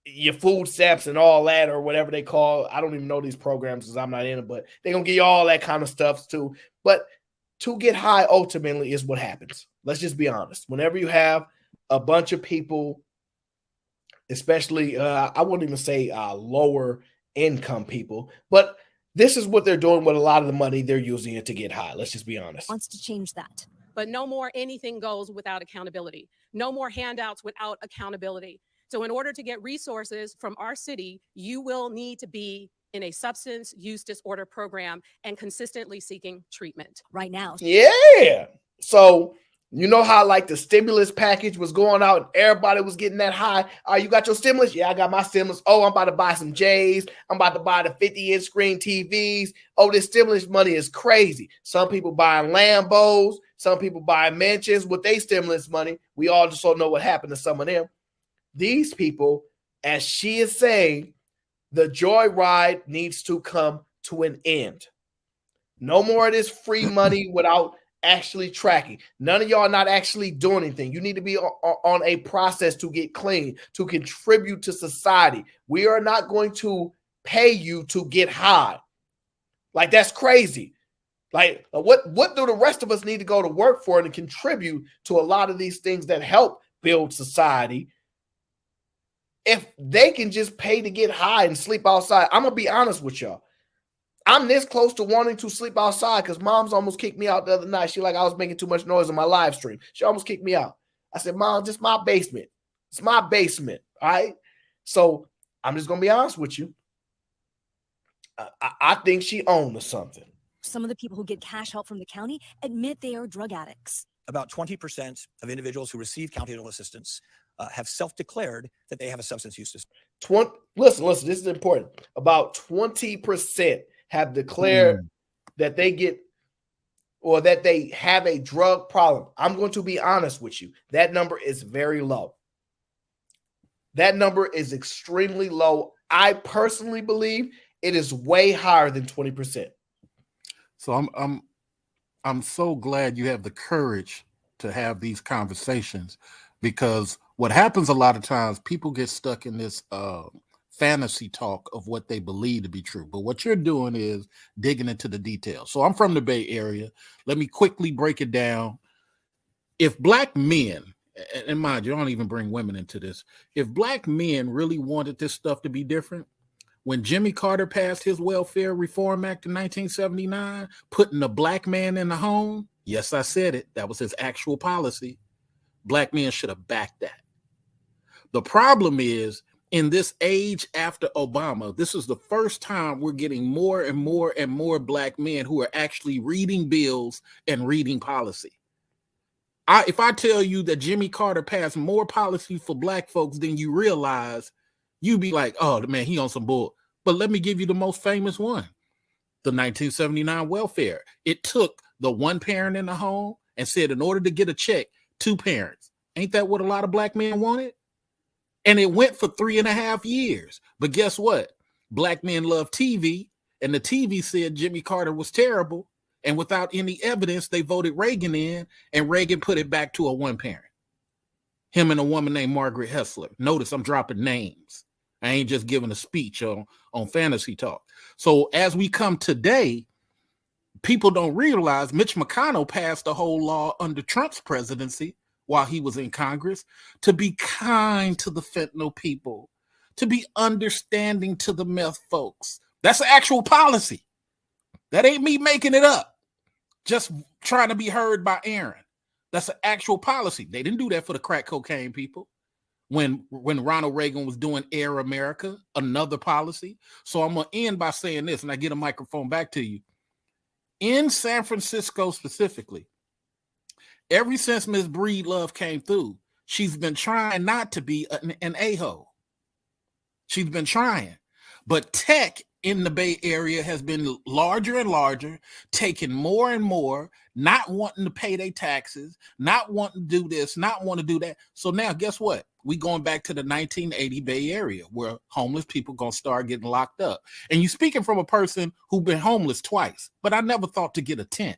your food stamps and all that, or whatever they call. I don't even know these programs because I'm not in it, but they're gonna give you all that kind of stuff too. But to get high ultimately is what happens. Let's just be honest. Whenever you have a bunch of people, especially I wouldn't even say lower income people, but this is what they're doing with a lot of the money they're using it to get high. Let's just be honest. Wants to change that. But no more anything goes without accountability. No more handouts without accountability. So in order to get resources from our city, you will need to be in a substance use disorder program and consistently seeking treatment. Right now. Yeah. So you know how like the stimulus package was going out and everybody was getting that high. You got your stimulus? Yeah, I got my stimulus. Oh, I'm about to buy some J's. I'm about to buy the 50-inch screen TVs. Oh, this stimulus money is crazy. Some people buying Lambos. Some people buying mansions with their stimulus money. We all just don't know what happened to some of them. These people, as she is saying, the joyride needs to come to an end. No more of this free money without actually tracking. None of y'all not actually doing anything. You need to be on a process to get clean, to contribute to society. We are not going to pay you to get high. Like, that's crazy. Like, what do the rest of us need to go to work for and contribute to a lot of these things that help build society? If they can just pay to get high and sleep outside, I'm going to be honest with y'all. I'm this close to wanting to sleep outside because mom's almost kicked me out the other night. She like I was making too much noise on my live stream. She almost kicked me out. I said, Mom, just my basement. It's my basement. All right. So I'm just going to be honest with you. I think she owned or something. Some of the people who get cash help from the county admit they are drug addicts. About 20% of individuals who receive county assistance have self-declared that they have a substance use disorder. Listen, this is important. About 20% have declared that they get or that they have a drug problem. I'm going to be honest with you. That number is very low. That number is extremely low. I personally believe it is way higher than 20%. So I'm so glad you have the courage to have these conversations, because what happens a lot of times, people get stuck in this fantasy talk of what they believe to be true. But what you're doing is digging into the details. So I'm from the Bay Area. Let me quickly break it down. If black men, and mind you, I don't even bring women into this. If black men really wanted this stuff to be different, when Jimmy Carter passed his Welfare Reform Act in 1979, putting a black man in the home, yes, I said it, that was his actual policy. Black men should have backed that. The problem is, in this age after Obama, this is the first time we're getting more and more and more black men who are actually reading bills and reading policy. If I tell you that Jimmy Carter passed more policy for black folks than you realize, you'd be like, oh, man, he on some bull. But let me give you the most famous one, the 1979 welfare. It took the one parent in the home and said, in order to get a check, 2 parents. Ain't that what a lot of black men wanted? And it went for 3.5 years. But guess what? Black men love TV, and the TV said Jimmy Carter was terrible. And without any evidence, they voted Reagan in, and Reagan put it back to a one parent. Him and a woman named Margaret Hessler. Notice I'm dropping names. I ain't just giving a speech on Fantasy Talk. So as we come today, people don't realize Mitch McConnell passed a whole law under Trump's presidency while he was in Congress to be kind to the fentanyl people, to be understanding to the meth folks. That's an actual policy. That ain't me making it up, just trying to be heard by Aaron. That's an actual policy. They didn't do that for the crack cocaine people. When Ronald Reagan was doing Air America, another policy. So I'm going to end by saying this, and I get a microphone back to you. In San Francisco specifically, ever since Ms. Breedlove came through, she's been trying not to be an a-hole. She's been trying. But tech in the Bay Area has been larger and larger, taking more and more, not wanting to pay their taxes, not wanting to do this, not want to do that. So now guess what? We going back to the 1980 Bay Area where homeless people going to start getting locked up. And you speaking from a person who been homeless twice, but I never thought to get a tent.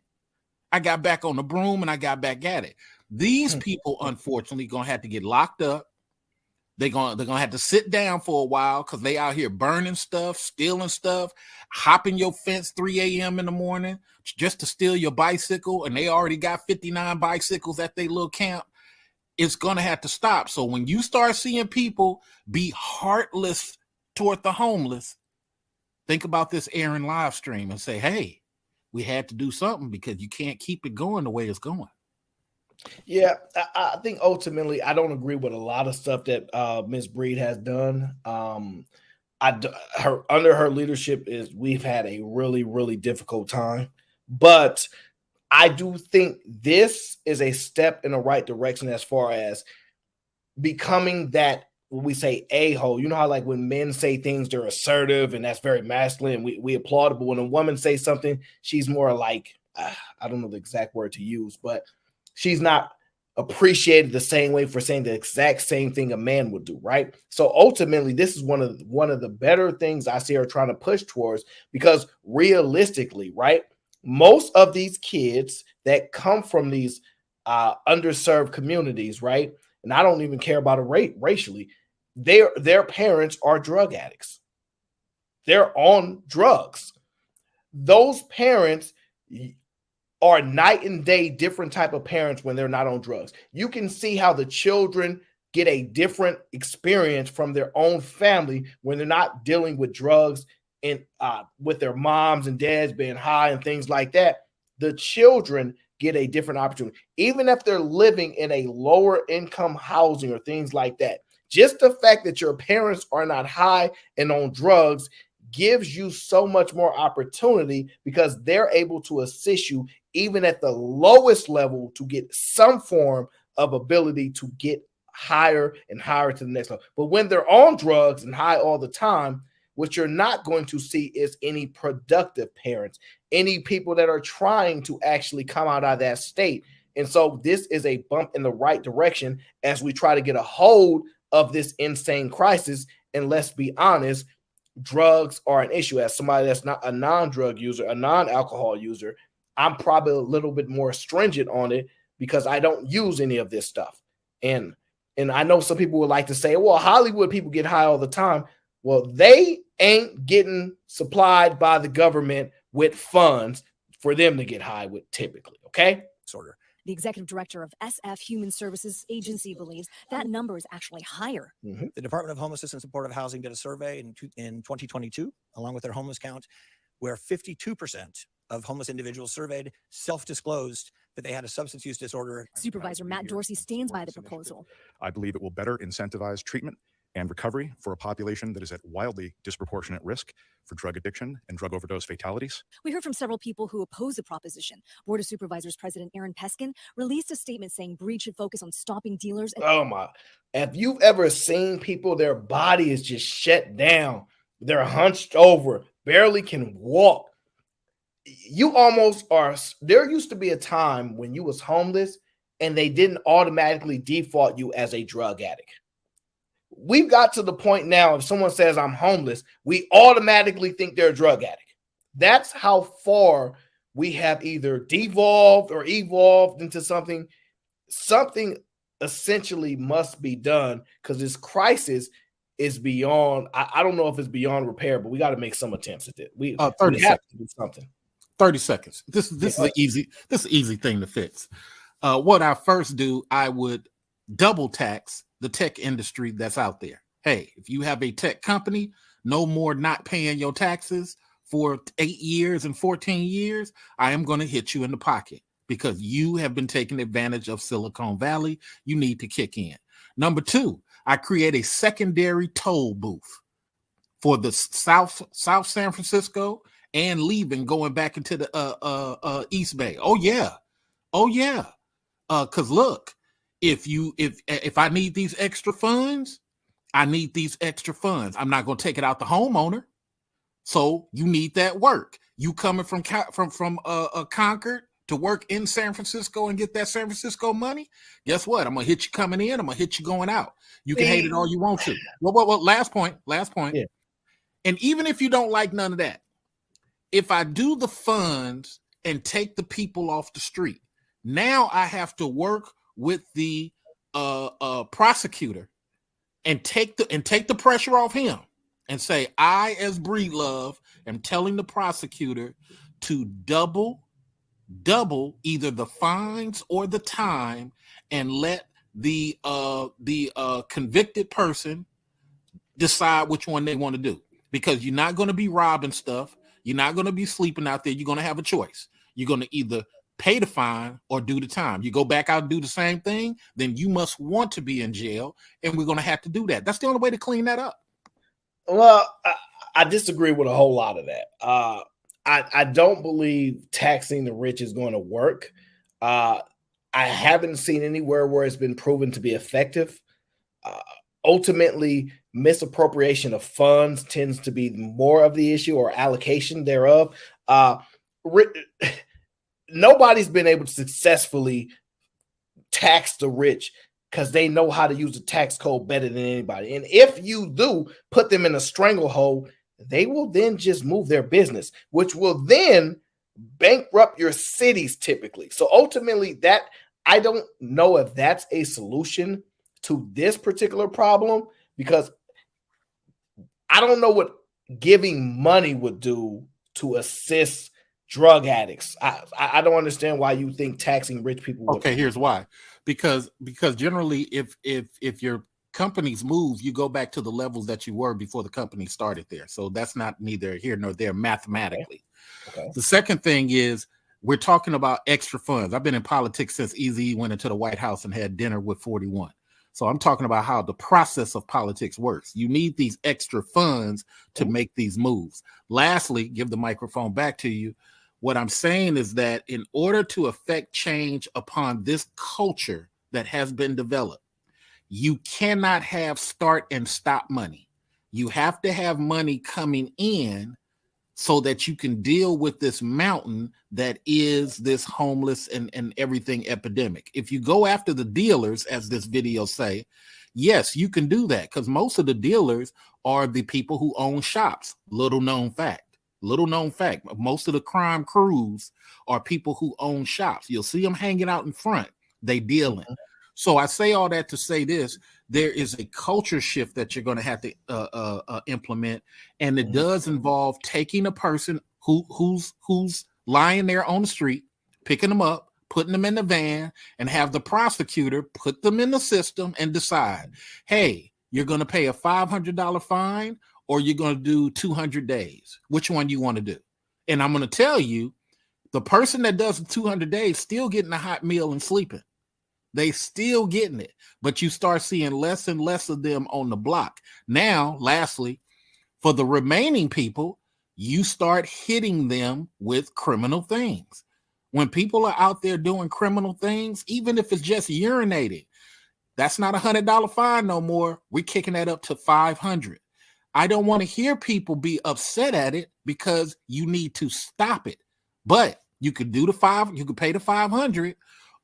I got back on the broom and I got back at it. These people, unfortunately, going to have to get locked up. They're gonna have to sit down for a while because they out here burning stuff, stealing stuff, hopping your fence 3 a.m. in the morning just to steal your bicycle, and they already got 59 bicycles at their little camp. It's gonna have to stop. So when you start seeing people be heartless toward the homeless, think about this Aaron live stream and say, hey, we had to do something because you can't keep it going the way it's going. Yeah, I think ultimately I don't agree with a lot of stuff that Ms. Breed has done. Under her leadership we've had a really, really difficult time, but I do think this is a step in the right direction as far as becoming that, when we say a-hole. You know how like when men say things, they're assertive and that's very masculine. We applaud it, but when a woman says something, she's more like, I don't know the exact word to use, but she's not appreciated the same way for saying the exact same thing a man would do, right? So ultimately, this is one of the better things I see her trying to push towards, because realistically, right, most of these kids that come from these underserved communities, right, and I don't even care about it racially, their parents are drug addicts. They're on drugs. Those parents are night and day different type of parents when they're not on drugs. You can see how the children get a different experience from their own family when they're not dealing with drugs and with their moms and dads being high and things like that. The children get a different opportunity, even if they're living in a lower income housing or things like that. Just the fact that your parents are not high and on drugs gives you so much more opportunity, because they're able to assist you even at the lowest level to get some form of ability to get higher and higher to the next level. But when they're on drugs and high all the time, what you're not going to see is any productive parents, any people that are trying to actually come out of that state. And so this is a bump in the right direction as we try to get a hold of this insane crisis. And let's be honest, drugs are an issue. As somebody that's not a non-drug user, a non-alcohol user, I'm probably a little bit more stringent on it because I don't use any of this stuff. And I know some people would like to say, well, Hollywood people get high all the time. Well, they ain't getting supplied by the government with funds for them to get high with typically, okay? Disorder. The executive director of SF Human Services Agency believes that number is actually higher. Mm-hmm. The Department of Homelessness and Supportive Housing did a survey in 2022, along with their homeless count, where 52% of homeless individuals surveyed self-disclosed that they had a substance use disorder. Supervisor Matt Dorsey stands by the proposal. I believe it will better incentivize treatment and recovery for a population that is at wildly disproportionate risk for drug addiction and drug overdose fatalities. We heard from several people who oppose the proposition. Board of Supervisors President Aaron Peskin released a statement saying Breed should focus on stopping dealers. Oh my. If you've ever seen people, their body is just shut down. They're hunched over, barely can walk. You almost are. There used to be a time when you was homeless and they didn't automatically default you as a drug addict. We've got to the point now, if someone says I'm homeless, we automatically think they're a drug addict. That's how far we have either devolved or evolved into something. Something essentially must be done, because this crisis is beyond, I don't know if it's beyond repair, but we got to make some attempts at it. We have to do something. 30 seconds. This is an easy thing to fix. What I first do, I would double tax the tech industry that's out there. Hey, if you have a tech company, no more not paying your taxes for 8 years and 14 years, I am going to hit you in the pocket because you have been taking advantage of Silicon Valley. You need to kick in. Number two, I create a secondary toll booth for the South San Francisco and leaving, going back into the East Bay. Oh yeah. Because look, if I need these extra funds, I need these extra funds. I'm not going to take it out the homeowner. So you need that work. You coming from Concord to work in San Francisco and get that San Francisco money? Guess what? I'm going to hit you coming in. I'm going to hit you going out. You can hate it all you want to. Well, last point. Yeah. And even if you don't like none of that, if I do the funds and take the people off the street, now I have to work with the prosecutor and take the pressure off him and say, I, as Breedlove, am telling the prosecutor to double either the fines or the time, and let the convicted person decide which one they want to do. Because you're not going to be robbing stuff. You're not going to be sleeping out there. You're going to have a choice. You're going to either pay the fine or do the time. You go back out and do the same thing, then you must want to be in jail, and we're going to have to do that. That's the only way to clean that up. Well, I disagree with a whole lot of that. I don't believe taxing the rich is going to work. I haven't seen anywhere where it's been proven to be effective. Ultimately, misappropriation of funds tends to be more of the issue, or allocation thereof. Nobody's been able to successfully tax the rich because they know how to use the tax code better than anybody. And if you do put them in a stranglehold, they will then just move their business, which will then bankrupt your cities typically. So ultimately, that I don't know if that's a solution to this particular problem, because I don't know what giving money would do to assist drug addicts. I don't understand why you think taxing rich people would. Okay, here's why. Because generally, if your companies move, you go back to the levels that you were before the company started there. So that's not neither here nor there mathematically. Okay. The second thing is, we're talking about extra funds. I've been in politics since Eazy went into the White House and had dinner with 41. So I'm talking about how the process of politics works. You need these extra funds to make these moves. Lastly, give the microphone back to you. What I'm saying is that in order to affect change upon this culture that has been developed, you cannot have start and stop money. You have to have money coming in so that you can deal with this mountain that is this homeless and everything epidemic. If you go after the dealers, as this video say, yes, you can do that, because most of the dealers are the people who own shops. Little known fact, most of the crime crews are people who own shops. You'll see them hanging out in front. They dealing. So I say all that to say this: there is a culture shift that you're going to have to implement, and it does involve taking a person who's lying there on the street, picking them up, putting them in the van, and have the prosecutor put them in the system and decide, hey, you're going to pay a $500 fine, or you're going to do 200 days. Which one you want to do? And I'm going to tell you, the person that does the 200 days still getting a hot meal and sleeping. They still getting it, but you start seeing less and less of them on the block. Now, lastly, for the remaining people, you start hitting them with criminal things. When people are out there doing criminal things, even if it's just urinating, that's not $100 fine no more. We're kicking that up to $500. I don't want to hear people be upset at it, because you need to stop it. But you could do you could pay the $500,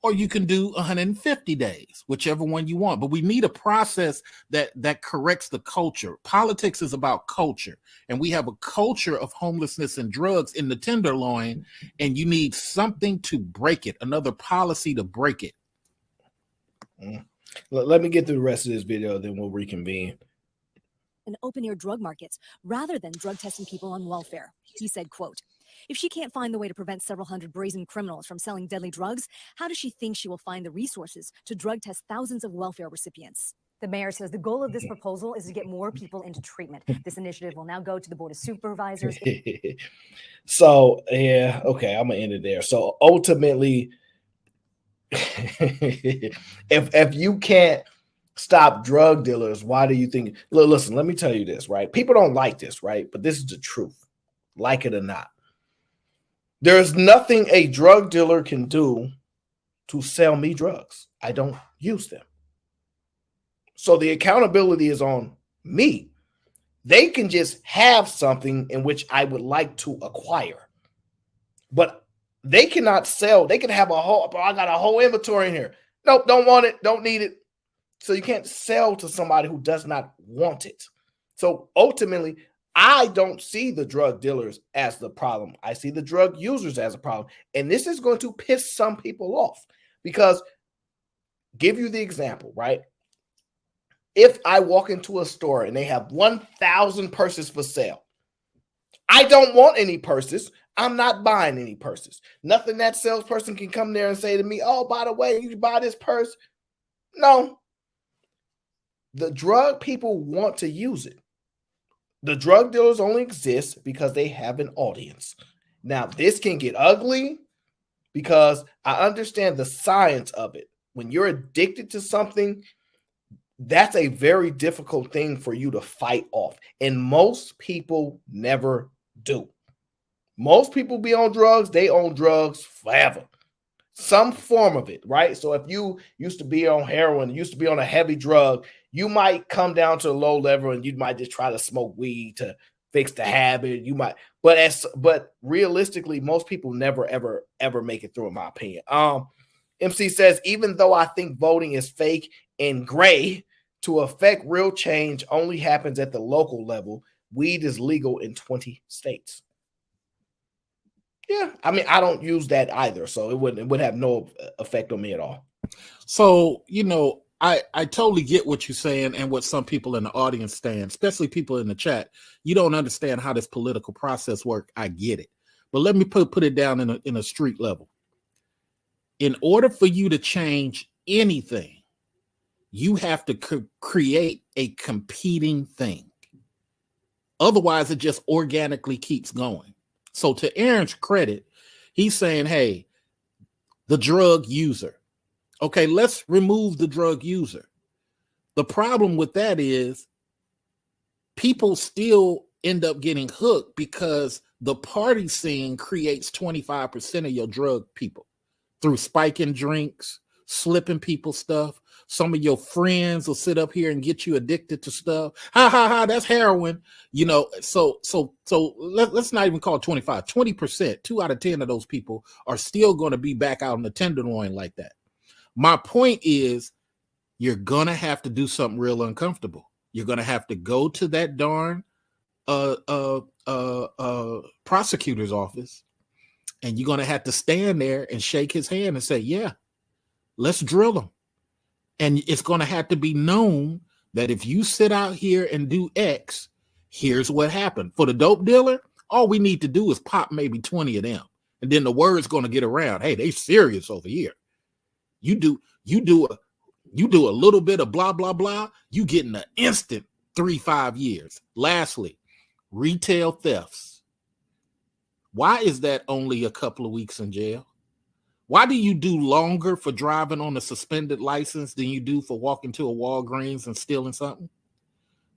or you can do 150 days, whichever one you want. But we need a process that corrects the culture. Politics is about culture, and we have a culture of homelessness and drugs in the tenderloin, and you need something to break it, another policy to break it. Let me get through the rest of this video, then we'll reconvene. And open-air drug markets rather than drug testing people on welfare. He said, quote, "If she can't find the way to prevent several hundred brazen criminals from selling deadly drugs, how does she think she will find the resources to drug test thousands of welfare recipients?" The mayor says the goal of this proposal is to get more people into treatment. This initiative will now go to the Board of Supervisors. So, yeah, okay, I'm going to end it there. So ultimately, if you can't stop drug dealers, why do you think? Listen, let me tell you this, right? People don't like this, right? But this is the truth, like it or not. There's nothing a drug dealer can do to sell me drugs. I don't use them. So the accountability is on me. They can just have something in which I would like to acquire, but they cannot sell. They can have a whole, I got a whole inventory in here. Nope, don't want it, don't need it. So you can't sell to somebody who does not want it. So ultimately, I don't see the drug dealers as the problem. I see the drug users as a problem. And this is going to piss some people off, because give you the example, right? if I walk into a store and they have 1,000 purses for sale, I don't want any purses. I'm not buying any purses. Nothing that salesperson can come there and say to me, oh, by the way, you buy this purse. No. The drug people want to use it. The drug dealers only exist because they have an audience. Now, this can get ugly because I understand the science of it. When you're addicted to something, that's a very difficult thing for you to fight off. And most people never do. Most people be on drugs, they own drugs forever. Some form of it, right? So if you used to be on heroin, used to be on a heavy drug, you might come down to a low level and you might just try to smoke weed to fix the habit. You might, but realistically, most people never, ever make it through, in my opinion. MC says, even though I think voting is fake and gray, to affect real change only happens at the local level. Weed is legal in 20 states. Yeah, I mean, I don't use that either, so it would have no effect on me at all. So, I totally get what you're saying and what some people in the audience stand, especially people in the chat. You don't understand how this political process works. I get it. But let me put it down in a street level. In order for you to change anything, you have to create a competing thing. Otherwise, it just organically keeps going. So to Aaron's credit, he's saying, hey, the drug user. Okay, let's remove the drug user. The problem with that is people still end up getting hooked because the party scene creates 25% of your drug people through spiking drinks, slipping people stuff. Some of your friends will sit up here and get you addicted to stuff. Ha ha ha, that's heroin. So let's not even call it 25, 20%, 2 out of 10 of those people are still going to be back out in the tenderloin like that. My point is, you're going to have to do something real uncomfortable. You're going to have to go to that darn prosecutor's office, and you're going to have to stand there and shake his hand and say, yeah, let's drill him. And it's going to have to be known that if you sit out here and do X, here's what happened. For the dope dealer, all we need to do is pop maybe 20 of them. And then the word's going to get around. Hey, they serious over here. You do a little bit of blah, blah, blah. You get an instant 3-5 years. Lastly, retail thefts. Why is that only a couple of weeks in jail? Why do you do longer for driving on a suspended license than you do for walking to a Walgreens and stealing something?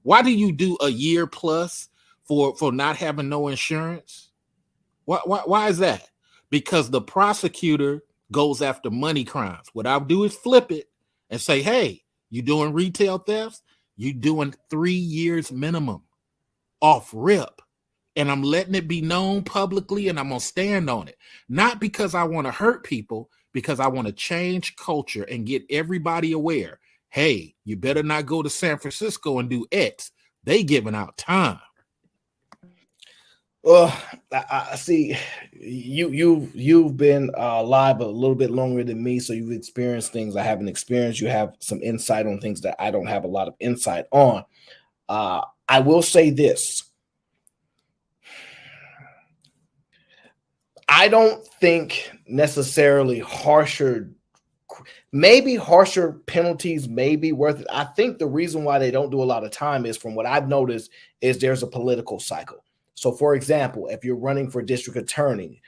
Why do you do a year plus for not having no insurance? Why is that? Because the prosecutor goes after money crimes. What I'll do is flip it and say, hey, you doing retail thefts? You doing 3 years minimum off rip. And I'm letting it be known publicly, and I'm going to stand on it. Not because I want to hurt people, because I want to change culture and get everybody aware. Hey, you better not go to San Francisco and do X. They giving out time. Well, I see you've been alive a little bit longer than me, so you've experienced things I haven't experienced. You have some insight on things that I don't have a lot of insight on. I will say this. I don't think necessarily harsher penalties may be worth it. I think the reason why they don't do a lot of time is, from what I've noticed, is there's a political cycle. So, for example, if you're running for district attorney,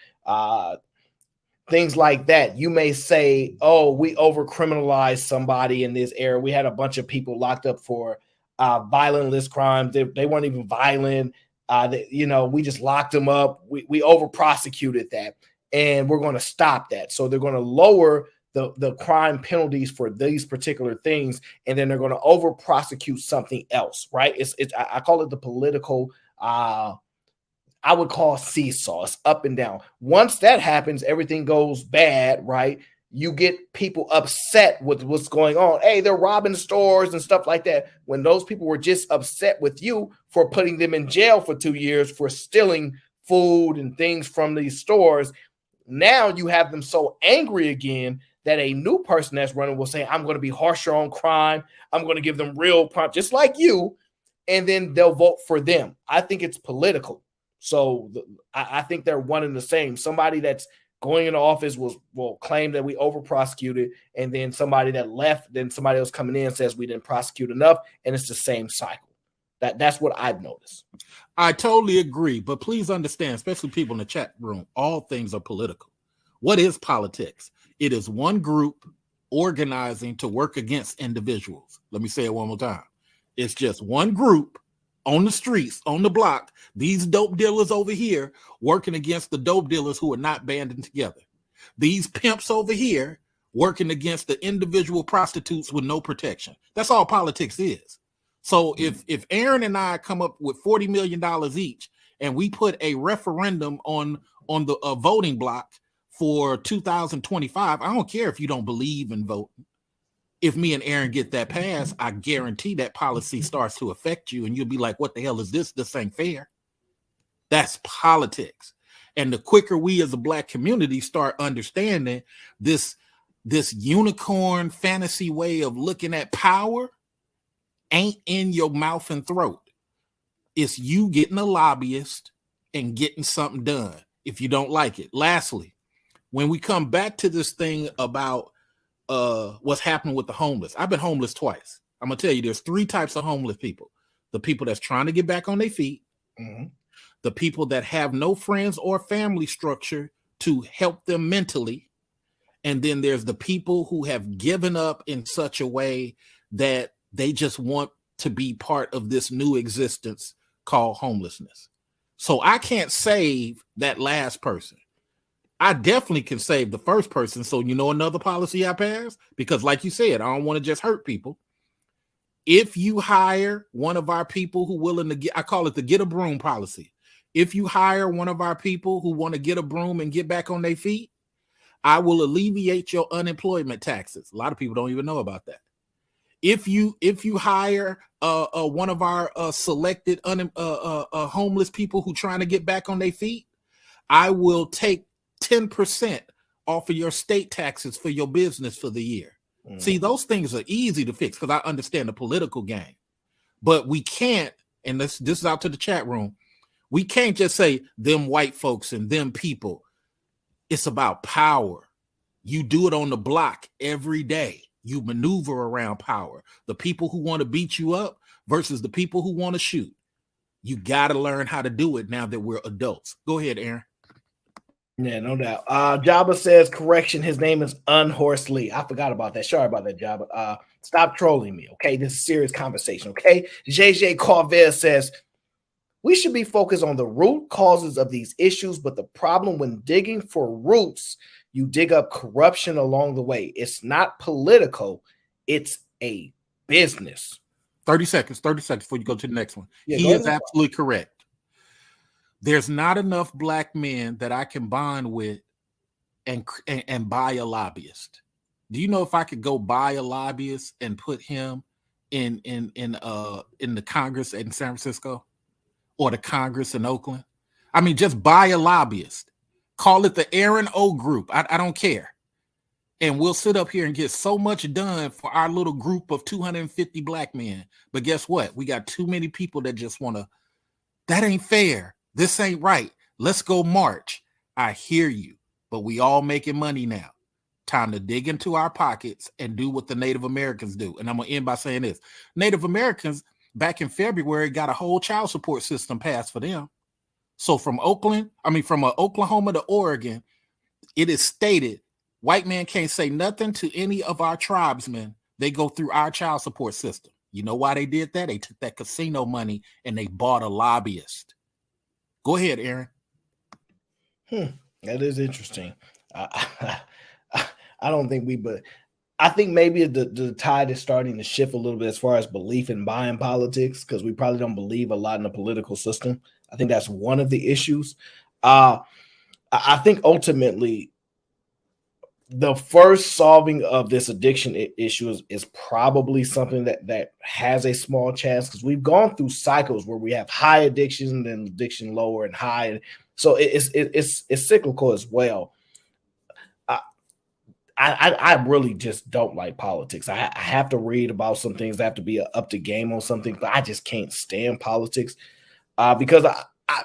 things like that, you may say, oh, we over-criminalized somebody in this area. We had a bunch of people locked up for violent list crimes. They weren't even violent. We just locked them up. We over-prosecuted that, and we're going to stop that. So they're going to lower the crime penalties for these particular things, and then they're going to over-prosecute something else, right? I call it the political, I would call seesaw. It's up and down. Once that happens, everything goes bad, right? You get people upset with what's going on. Hey, they're robbing stores and stuff like that. When those people were just upset with you for putting them in jail for 2 years for stealing food and things from these stores, now you have them so angry again that a new person that's running will say, I'm going to be harsher on crime. I'm going to give them real prompt, just like you. And then they'll vote for them. I think it's political. So I think they're one and the same. Somebody that's going into office will claim that we over prosecuted, and then somebody that left, then somebody else coming in says we didn't prosecute enough, and it's the same cycle. That's what I've noticed. I totally agree, but please understand, especially people in the chat room, all things are political. What is politics? It is one group organizing to work against individuals. Let me say it one more time. It's just one group on the streets, on the block, these dope dealers over here working against the dope dealers who are not banding together. These pimps over here working against the individual prostitutes with no protection. That's all politics is. So if Aaron and I come up with $40 million each and we put a referendum on the voting block for 2025, I don't care if you don't believe in voting. If me and Aaron get that pass, I guarantee that policy starts to affect you and you'll be like, what the hell is this? This ain't fair. That's politics. And the quicker we as a Black community start understanding this unicorn fantasy way of looking at power ain't in your mouth and throat. It's you getting a lobbyist and getting something done if you don't like it. Lastly, when we come back to this thing about what's happening with the homeless, I've been homeless twice. I'm gonna tell you, there's 3 types of homeless people: the people that's trying to get back on their feet, the people that have no friends or family structure to help them mentally, and then there's the people who have given up in such a way that they just want to be part of this new existence called homelessness. So I can't save that last person. I definitely can save the first person. So you know another policy I passed? Because like you said, I don't want to just hurt people. If you hire one of our people who willing to get, I call it the get a broom policy. If you hire one of our people who want to get a broom and get back on their feet, I will alleviate your unemployment taxes. A lot of people don't even know about that. If you hire one of our selected homeless people who trying to get back on their feet, I will take 10% off of your state taxes for your business for the year. See, those things are easy to fix because I understand the political game. But we can't, and this is out to the chat room, we can't just say them white folks and them people. It's about power. You do it on the block every day. You maneuver around power. The people who want to beat you up versus the people who want to shoot. You got to learn how to do it now that we're adults. Go ahead, Aaron. Yeah, no doubt. Jabba says, correction, his name is Unhorse Lee. I forgot about that. Sorry about that, Jabba. Stop trolling me, okay? This is serious conversation, okay? JJ Carvel says, we should be focused on the root causes of these issues, but the problem when digging for roots, you dig up corruption along the way. It's not political. It's a business. 30 seconds before you go to the next one. Yeah, he is absolutely correct. There's not enough Black men that I can bond with and buy a lobbyist. Do you know if I could go buy a lobbyist and put him in the Congress in San Francisco or the Congress in Oakland? I mean, just buy a lobbyist. Call it the Aaron O group. I don't care. And we'll sit up here and get so much done for our little group of 250 Black men. But guess what? We got too many people that just want to, that ain't fair. This ain't right. Let's go march. I hear you, but we all making money now. Time to dig into our pockets and do what the Native Americans do. And I'm going to end by saying this. Native Americans back in February got a whole child support system passed for them. So from Oklahoma to Oregon, it is stated white man can't say nothing to any of our tribesmen. They go through our child support system. You know why they did that? They took that casino money and they bought a lobbyist. Go ahead, Aaron. That is interesting. I don't think but I think maybe the tide is starting to shift a little bit as far as belief in buying politics, because we probably don't believe a lot in the political system. I think that's one of the issues. I think ultimately the first solving of this addiction issue is probably something that has a small chance, because we've gone through cycles where we have high addiction and then addiction lower and high. So it's cyclical as well. I really just don't like politics. I have to read about some things. I have to be up to game on something, but I just can't stand politics because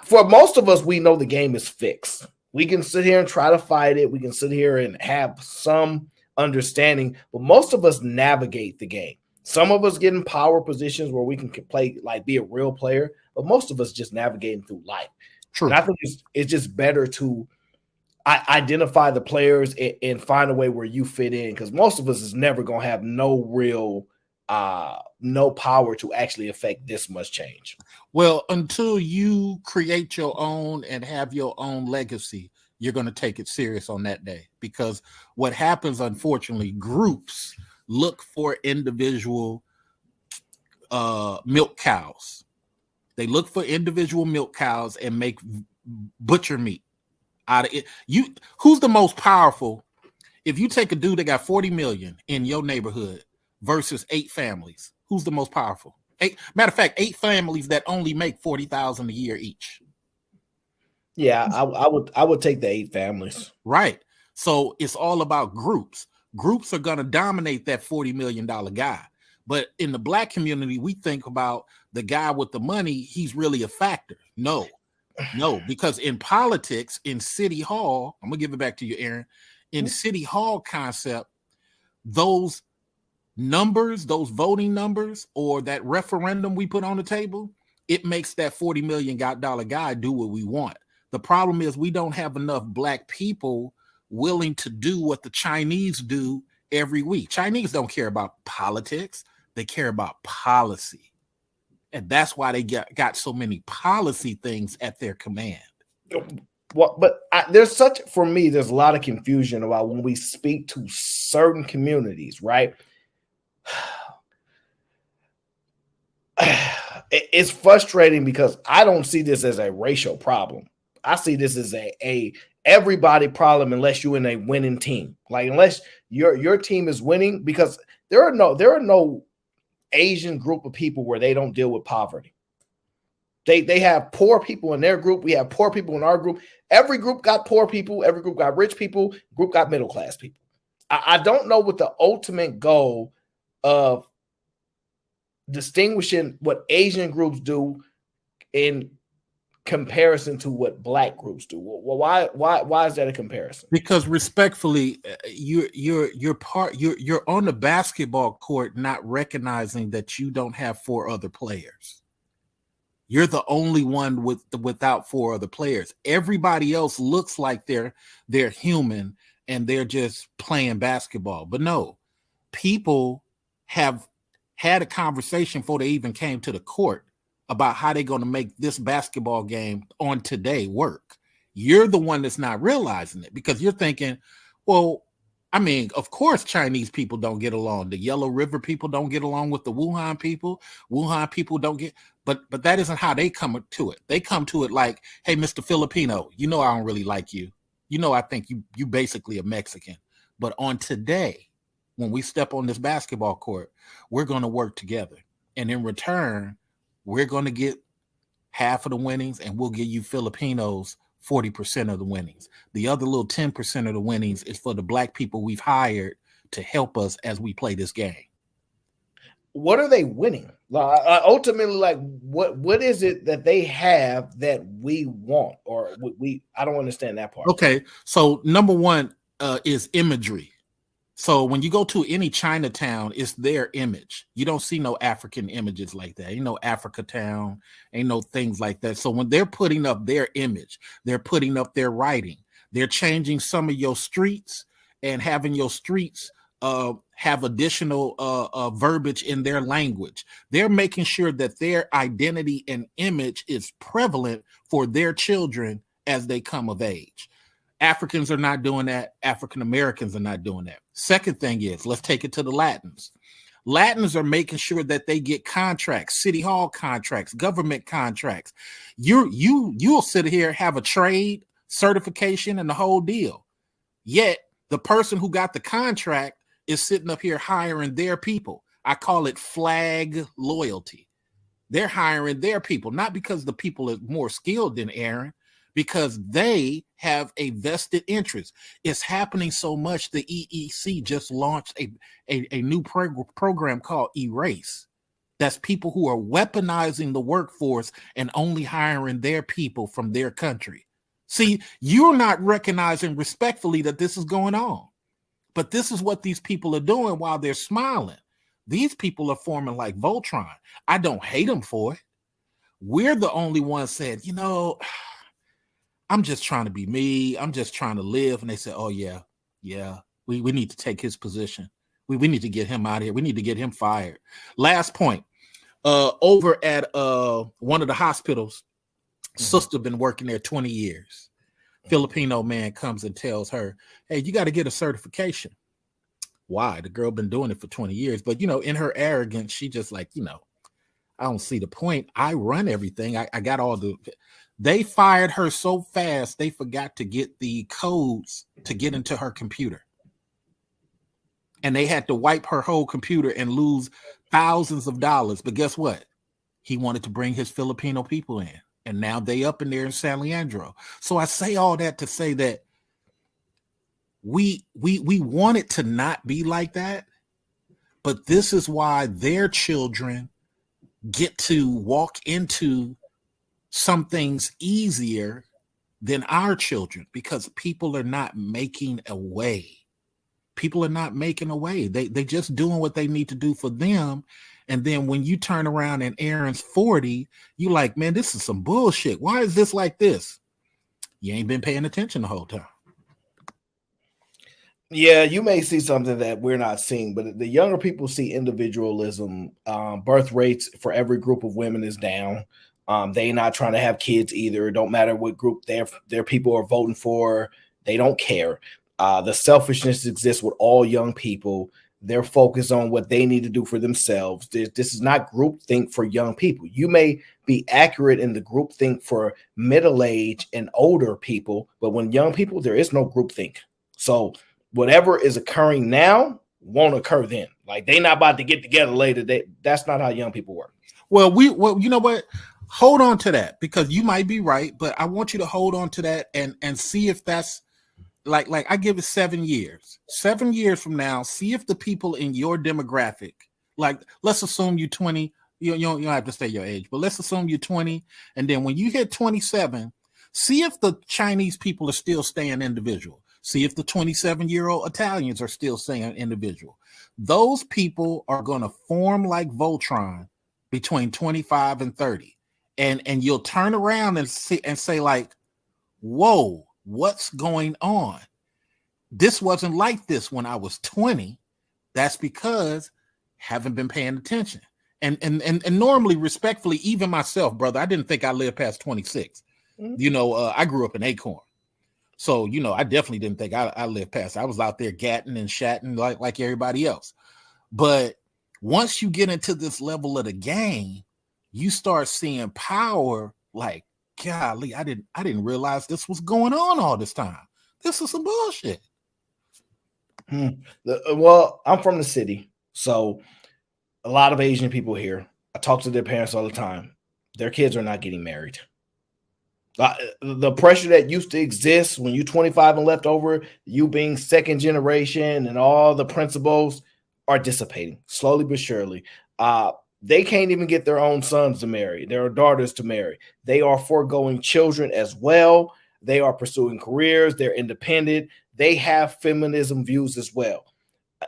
for most of us, we know the game is fixed. We can sit here and try to fight it. We can sit here and have some understanding, but most of us navigate the game. Some of us get in power positions where we can play, like be a real player, but most of us just navigating through life. True. And I think it's just better to identify the players and find a way where you fit in, because most of us is never going to have no real no power to actually affect this much change. Well, until you create your own and have your own legacy, you're going to take it serious on that day, because what happens, unfortunately, groups look for individual milk cows. They look for individual milk cows and make butcher meat out of it. Who's the most powerful? If you take a dude that got 40 million in your neighborhood versus 8 families, who's the most powerful? Matter of fact, 8 families that only make 40,000 a year each. Yeah, I would take the 8 families. Right. So it's all about groups. Groups are going to dominate that $40 million guy. But in the Black community, we think about the guy with the money. He's really a factor. No, because in politics, in City Hall, I'm going to give it back to you, Aaron. In City Hall concept, those numbers, those voting numbers, or that referendum we put on the table, it makes that $40 million guy do what we want. The problem is we don't have enough Black people willing to do what the Chinese do every week. Chinese don't care about politics. They care about policy. And that's why they got so many policy things at their command. Well, but there's a lot of confusion about when we speak to certain communities, right? It's frustrating because I don't see this as a racial problem. I see this as a everybody problem, unless you're in a winning team. Like, unless your team is winning, because there are no Asian group of people where they don't deal with poverty. They have poor people in their group. We have poor people in our group. Every group got poor people. Every group got rich people. Group got middle class people. I don't know what the ultimate goal of distinguishing what Asian groups do in comparison to what Black groups do. Well, why is that a comparison? Because respectfully, you're on the basketball court not recognizing that you don't have 4 other players. You're the only one without 4 other players. Everybody else looks like they're human and they're just playing basketball. But no, people have had a conversation before they even came to the court about how they're going to make this basketball game on today work. You're the one that's not realizing it, because you're thinking, well, I mean, of course, Chinese people don't get along. The Yellow River people don't get along with the Wuhan people. Wuhan people don't get, but that isn't how they come to it. They come to it like, hey, Mr. Filipino, I don't really like you. I think you basically a Mexican. But on today, when we step on this basketball court, we're going to work together. And in return, we're going to get half of the winnings, and we'll give you Filipinos 40% of the winnings. The other little 10% of the winnings is for the Black people we've hired to help us as we play this game. What are they winning? Ultimately, like, what is it that they have that we want, or I don't understand that part. Okay, so number one is imagery. So when you go to any Chinatown, it's their image. You don't see no African images like that. Ain't no Africa Town, ain't no things like that. So when they're putting up their image, they're putting up their writing. They're changing some of your streets and having your streets have additional verbiage in their language. They're making sure that their identity and image is prevalent for their children as they come of age. Africans are not doing that. African Americans are not doing that. Second thing is, let's take it to the Latins. Latins are making sure that they get contracts, city hall contracts, government contracts. You'll sit here, have a trade certification and the whole deal. Yet the person who got the contract is sitting up here hiring their people. I call it flag loyalty. They're hiring their people, not because the people are more skilled than Aaron, because they have a vested interest. It's happening so much. The EEC just launched a new program called Erase. That's people who are weaponizing the workforce and only hiring their people from their country. See, you're not recognizing respectfully that this is going on. But this is what these people are doing while they're smiling. These people are forming like Voltron. I don't hate them for it. We're the only ones said, you know, I'm just trying to be me. I'm just trying to live. And they said, oh, yeah, we need to take his position. We need to get him out of here. We need to get him fired. Last point. Over at one of the hospitals, sister been working there 20 years. Filipino man comes and tells her, hey, you got to get a certification. Why? The girl been doing it for 20 years. But, you know, in her arrogance, she just like, you know, I don't see the point. I run everything. I got all the... They fired her so fast, they forgot to get the codes to get into her computer. And they had to wipe her whole computer and lose thousands of dollars. But guess what? He wanted to bring his Filipino people in. And now they up in there in San Leandro. So I say all that to say that we want it to not be like that. But this is why their children get to walk into some things easier than our children, because people are not making a way. People are not making a way. They just doing what they need to do for them. And then when you turn around and Aaron's 40, you like, man, this is some bullshit. Why is this like this? You ain't been paying attention the whole time. Yeah, you may see something that we're not seeing, but the younger people see individualism. Birth rates for every group of women is down. They not trying to have kids either. It don't matter what group their people are voting for. They don't care. The selfishness exists with all young people. They're focused on what they need to do for themselves. This is not groupthink for young people. You may be accurate in the groupthink for middle-aged and older people, but when young people, there is no groupthink. So whatever is occurring now won't occur then. Like, they not about to get together later. That's not how young people work. Well, you know what? Hold on to that, because you might be right, but I want you to hold on to that and see if that's like I give it 7 years. 7 years from now, see if the people in your demographic, like, let's assume you're 20, you don't have to say your age, but let's assume you're 20. And then when you hit 27, see if the Chinese people are still staying individual. See if the 27-year-old Italians are still staying individual. Those people are going to form like Voltron between 25 and 30. And you'll turn around and say like, whoa, what's going on? This wasn't like this when I was 20. That's because I haven't been paying attention. And normally, respectfully, even myself, brother, I didn't think I lived past 26. Mm-hmm. You know, I grew up in Acorn. So, you know, I definitely didn't think I lived past. I was out there gatting and shatting like everybody else. But once you get into this level of the game, you start seeing power like, golly, I didn't realize this was going on all this time. This is some bullshit. Well, I'm from the city, so a lot of Asian people here. I talk to their parents all the time. Their kids are not getting married. The pressure that used to exist when you're 25 and left over, you being second generation and all the principles are dissipating slowly but surely. They can't even get their own sons to marry, their daughters to marry. They are foregoing children as well. They are pursuing careers. They're independent. They have feminism views as well.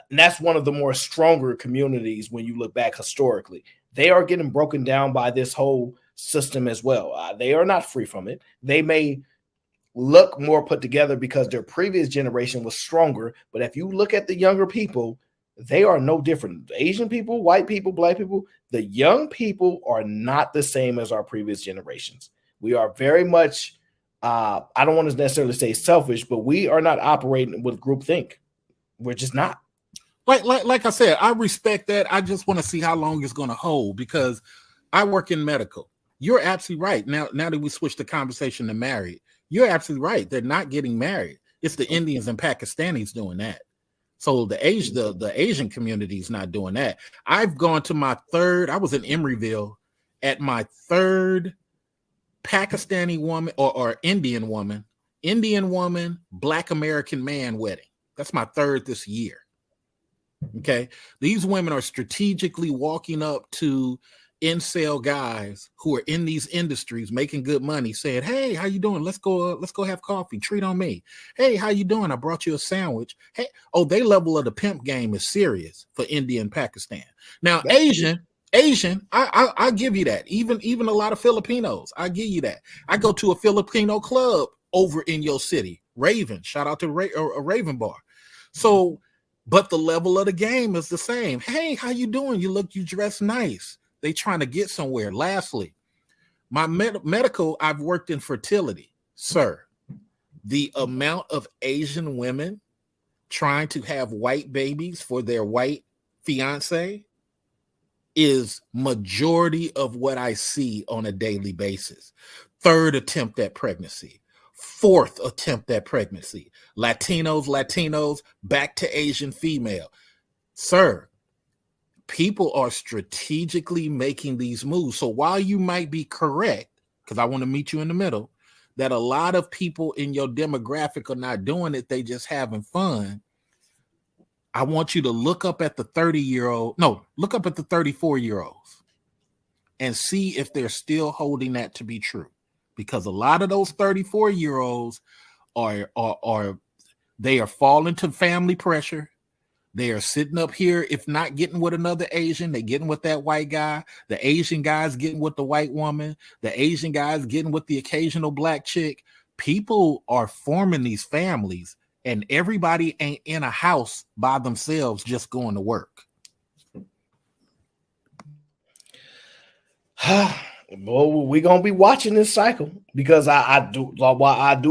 And that's one of the more stronger communities when you look back historically. They are getting broken down by this whole system as well. They are not free from it. They may look more put together because their previous generation was stronger. But if you look at the younger people, they are no different. Asian people, white people, black people, the young people are not the same as our previous generations. We are very much, I don't want to necessarily say selfish, but we are not operating with groupthink. We're just not. Like I said, I respect that. I just want to see how long it's going to hold, because I work in medical. You're absolutely right. Now that we switched the conversation to married, you're absolutely right. They're not getting married. It's the Indians and Pakistanis doing that. So the Asian community is not doing that. I've gone to my third, I was in Emeryville at my third Pakistani woman or Indian woman Indian woman, Black American man wedding. That's my third this year. Okay. These women are strategically walking up to incel guys who are in these industries making good money, saying, "Hey, how you doing? Let's go have coffee. Treat on me. Hey, how you doing? I brought you a sandwich." Hey, oh, they level of the pimp game is serious for India and Pakistan. Now, Asian, I give you that. Even a lot of Filipinos, I give you that. I go to a Filipino club over in your city, Raven. Shout out to a Raven Bar. So, but the level of the game is the same. Hey, how you doing? You dress nice. They trying to get somewhere. Lastly, my medical, I've worked in fertility. Sir, the amount of Asian women trying to have white babies for their white fiance is majority of what I see on a daily basis. Third attempt at pregnancy. Fourth attempt at pregnancy. Latinos, back to Asian female. Sir, people are strategically making these moves. So while you might be correct, because I want to meet you in the middle, that a lot of people in your demographic are not doing it, they just having fun. I want you to look up at the 34-year-olds and see if they're still holding that to be true. Because a lot of those 34-year-olds they are falling to family pressure. They are sitting up here, if not getting with another Asian, they're getting with that white guy. The Asian guy's getting with the white woman. The Asian guy's getting with the occasional black chick. People are forming these families, and everybody ain't in a house by themselves just going to work. Well, we're gonna be watching this cycle because I do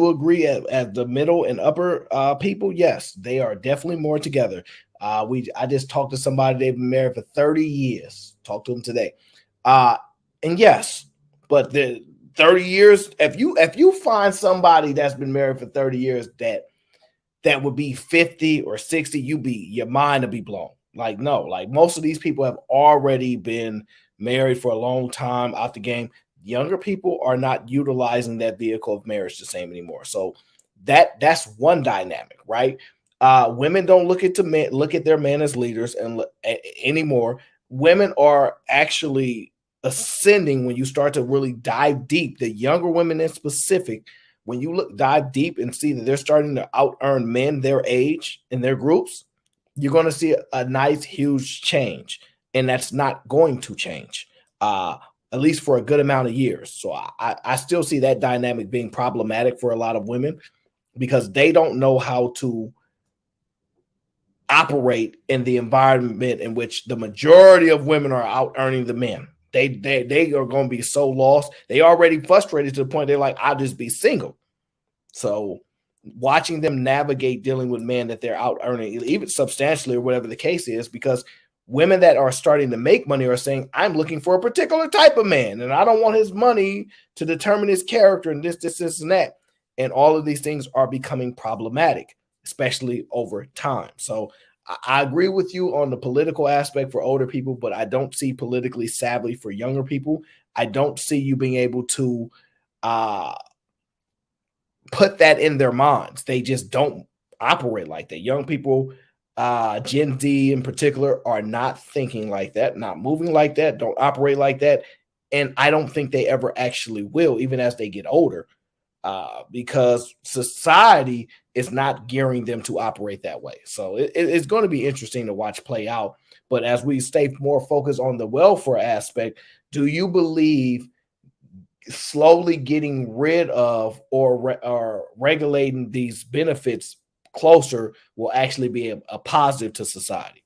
agree at the middle and upper people. Yes, they are definitely more together. I just talked to somebody, they've been married for 30 years. Talked to them today. And yes, but the 30 years, if you find somebody that's been married for 30 years that would be 50 or 60, your mind will be blown. Like, no, like most of these people have already been married for a long time out the game. Younger people are not utilizing that vehicle of marriage the same anymore. So that's one dynamic, right? Women don't look at their men as leaders anymore. Women are actually ascending when you start to really dive deep. The younger women in specific, when you dive deep and see that they're starting to out earn men their age in their groups, you're going to see a nice, huge change. And that's not going to change, at least for a good amount of years. So I still see that dynamic being problematic for a lot of women because they don't know how to operate in the environment in which the majority of women are out earning the men. They are going to be so lost. They already frustrated to the point they're like, I'll just be single. So watching them navigate dealing with men that they're out earning, even substantially or whatever the case is, because women that are starting to make money are saying, I'm looking for a particular type of man, and I don't want his money to determine his character and this, and that. And all of these things are becoming problematic, especially over time. So I agree with you on the political aspect for older people, but I don't see politically savvy for younger people. I don't see you being able to put that in their minds. They just don't operate like that. Young people, Gen Z in particular, are not thinking like that, not moving like that, don't operate like that. And I don't think they ever actually will, even as they get older, because society is not gearing them to operate that way. So it's going to be interesting to watch play out. But as we stay more focused on the welfare aspect, do you believe slowly getting rid of or regulating these benefits closer will actually be a positive to society?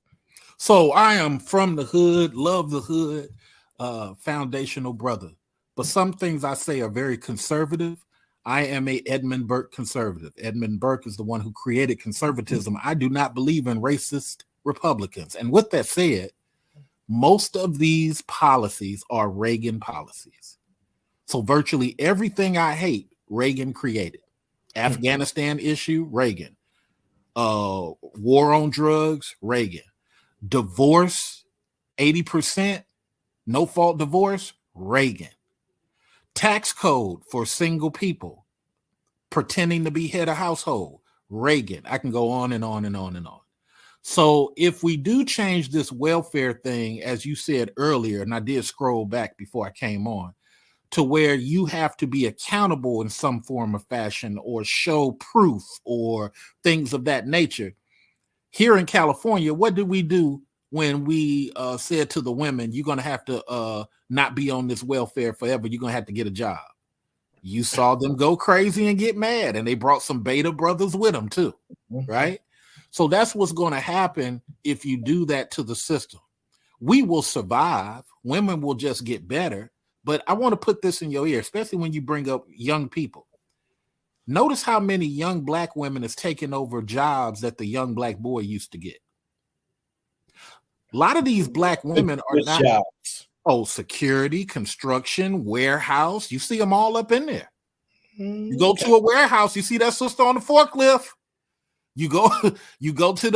So I am from the hood, love the hood, foundational brother. But some things I say are very conservative. I am a Edmund Burke conservative. Edmund Burke is the one who created conservatism. I do not believe in racist Republicans. And with that said, most of these policies are Reagan policies. So virtually everything I hate, Reagan created. Afghanistan issue, Reagan. War on drugs, Reagan. Divorce, 80%, no fault divorce, Reagan. Tax code for single people, pretending to be head of household. Reagan. I can go on and on and on and on. So if we do change this welfare thing, as you said earlier, and I did scroll back before I came on, to where you have to be accountable in some form of fashion or show proof or things of that nature. Here in California, what did we do when we said to the women, you're going to have to not be on this welfare forever. You're going to have to get a job. You saw them go crazy and get mad, and they brought some beta brothers with them too, right? So that's what's going to happen if you do that to the system. We will survive. Women will just get better. But I want to put this in your ear, especially when you bring up young people. Notice how many young black women is taking over jobs that the young black boy used to get. A lot of these black women are not jobs. Oh, security, construction, warehouse. You see them all up in there. You go to a warehouse, you see that sister on the forklift. You go to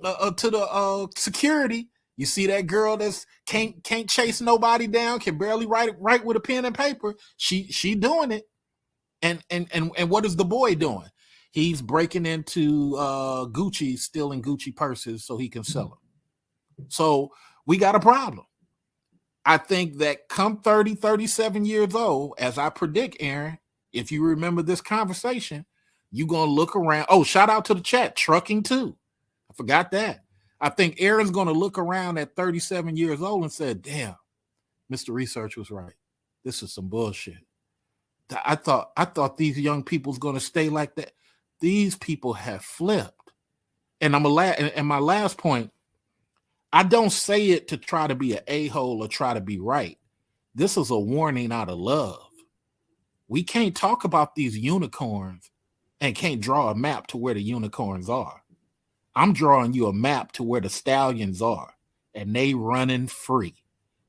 the security. You see that girl that's can't chase nobody down, can barely write with a pen and paper. She doing it. And what is the boy doing? He's breaking into Gucci, stealing Gucci purses so he can sell them. So we got a problem. I think that come 30, 37 years old, as I predict, Aaron, if you remember this conversation, you're going to look around. Oh, shout out to the chat, trucking too. I forgot that. I think Aaron's going to look around at 37 years old and say, damn, Mr. Research was right. This is some bullshit. I thought these young people's going to stay like that. These people have flipped. And my last point, I don't say it to try to be an a-hole or try to be right. This is a warning out of love. We can't talk about these unicorns and can't draw a map to where the unicorns are. I'm drawing you a map to where the stallions are, and they running free.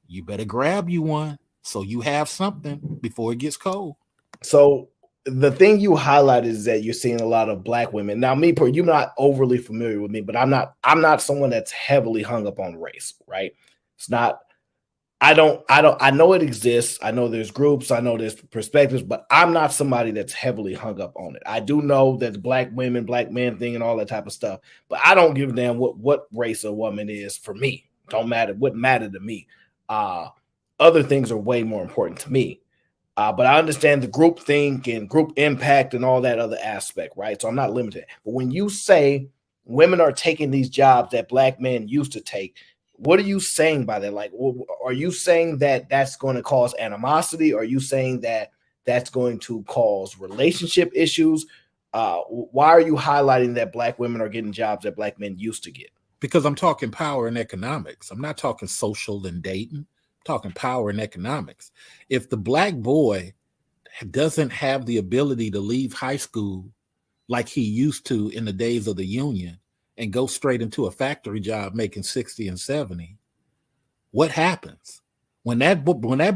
You better grab you one so you have something before it gets cold. So the thing you highlight is that you're seeing a lot of black women. Now, you're not overly familiar with me, but I'm not someone that's heavily hung up on race, right? It's not, I know it exists. I know there's groups, I know there's perspectives, but I'm not somebody that's heavily hung up on it. I do know that the black women, black men thing and all that type of stuff, but I don't give a damn what race a woman is for me. Don't matter. Wouldn't matter to me. Other things are way more important to me. But I understand the group think and group impact and all that other aspect, right? So I'm not limited. But when you say women are taking these jobs that black men used to take, what are you saying by that? Like, are you saying that that's going to cause animosity? Are you saying that that's going to cause relationship issues? Why are you highlighting that black women are getting jobs that black men used to get? Because I'm talking power and economics. I'm not talking social and dating. I'm talking power and economics. If the black boy doesn't have the ability to leave high school like he used to in the days of the Union and go straight into a factory job making 60 and 70, what happens when that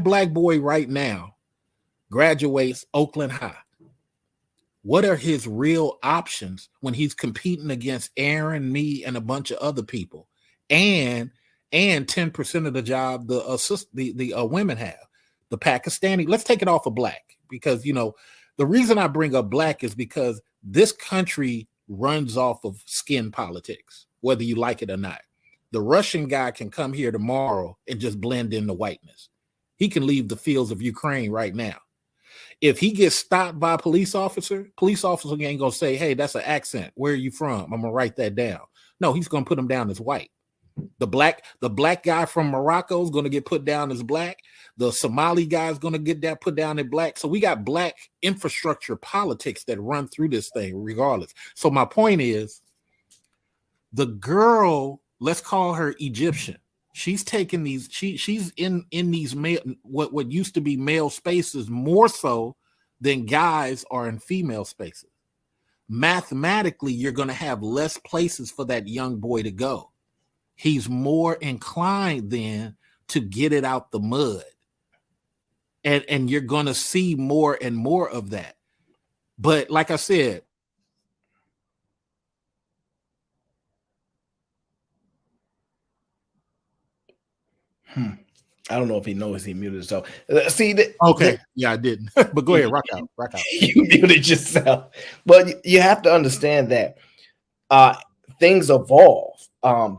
black boy right now graduates Oakland High? What are his real options when he's competing against Aaron, me, and a bunch of other people, and 10% of the job the women have? The Pakistani, let's take it off of black, because the reason I bring up black is because this country runs off of skin politics, whether you like it or not. The Russian guy can come here tomorrow and just blend in the whiteness. He can leave the fields of Ukraine right now. If he gets stopped by a police officer ain't gonna say, hey, that's an accent. Where are you from? I'm gonna write that down. No, he's gonna put him down as white. The black guy from Morocco is gonna get put down as black. The Somali guy is gonna get that put down in black. So we got black infrastructure politics that run through this thing regardless. So my point is, the girl, let's call her Egyptian. She's taking these, she's in these what used to be male spaces more so than guys are in female spaces. Mathematically, you're going to have less places for that young boy to go. He's more inclined then to get it out the mud. And you're going to see more and more of that. But like I said, I don't know if he knows he muted himself. See, Okay, yeah, I didn't. But go ahead, rock out. You muted yourself. But you have to understand that things evolve.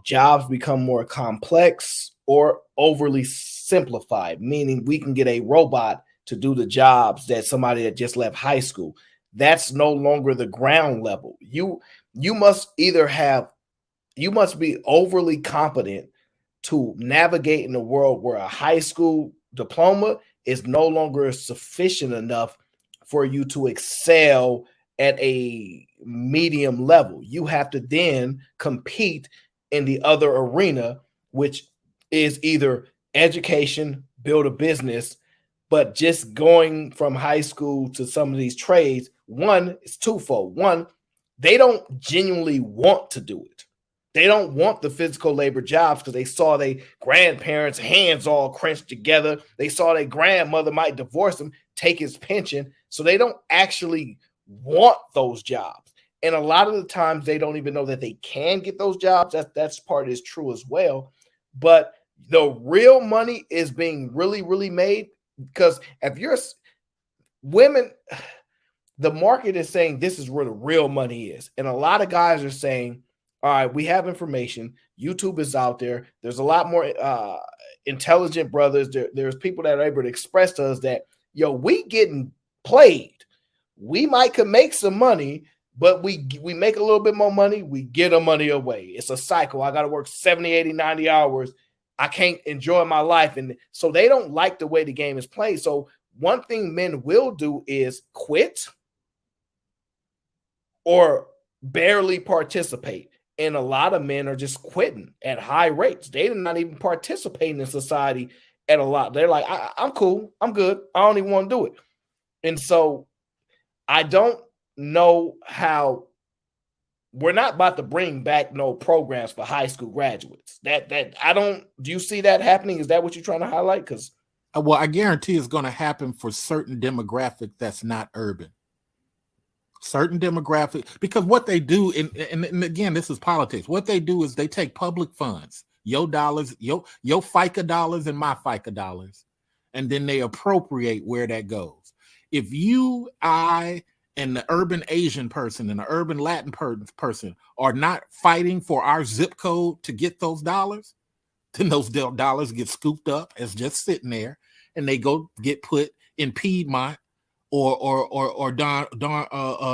Jobs become more complex or overly simplified, meaning we can get a robot to do the jobs that somebody that just left high school. That's no longer the ground level. You must be overly competent to navigate in a world where a high school diploma is no longer sufficient enough for you to excel at a medium level. You have to then compete in the other arena, which is either education, build a business, but just going from high school to some of these trades, one, is twofold. One, they don't genuinely want to do it. They don't want the physical labor jobs because they saw their grandparents' hands all crunched together. They saw their grandmother might divorce them, take his pension. So they don't actually want those jobs. And a lot of the times they don't even know that they can get those jobs. That's part is true as well. But the real money is being really, really made because if you're women, the market is saying this is where the real money is. And a lot of guys are saying, all right, we have information. YouTube is out there. There's a lot more intelligent brothers. There's people that are able to express to us that, we getting played. We could make some money, but we make a little bit more money. We get our money away. It's a cycle. I got to work 70, 80, 90 hours. I can't enjoy my life. And so they don't like the way the game is played. So one thing men will do is quit or barely participate. And a lot of men are just quitting at high rates. They're not even participating in society at a lot. They're like, I'm cool. I'm good. I don't even want to do it. And so I don't know how we're not about to bring back no programs for high school graduates. Do you see that happening? Is that what you're trying to highlight? Because well, I guarantee it's going to happen for certain demographic that's not urban. Certain demographic, because what they do, and again, this is politics. What they do is they take public funds, your dollars, your FICA dollars and my FICA dollars, and then they appropriate where that goes. If you, I, and the urban Asian person and the urban Latin person are not fighting for our zip code to get those dollars, then those dollars get scooped up as just sitting there, and they go get put in Piedmont or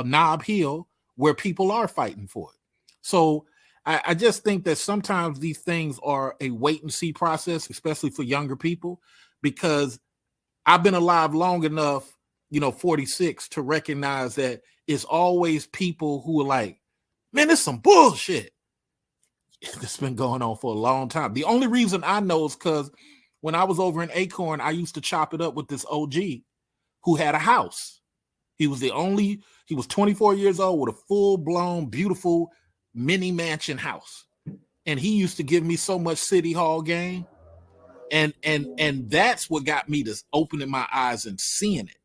Nob Hill, where people are fighting for it. So I just think that sometimes these things are a wait and see process, especially for younger people, because I've been alive long enough, 46, to recognize that it's always people who are like, man, it's some bullshit. It's been going on for a long time. The only reason I know is because when I was over in Acorn, I used to chop it up with this OG who had a house. He was 24 years old with a full-blown, beautiful mini mansion house. And he used to give me so much City Hall game. And that's what got me to opening my eyes and seeing it,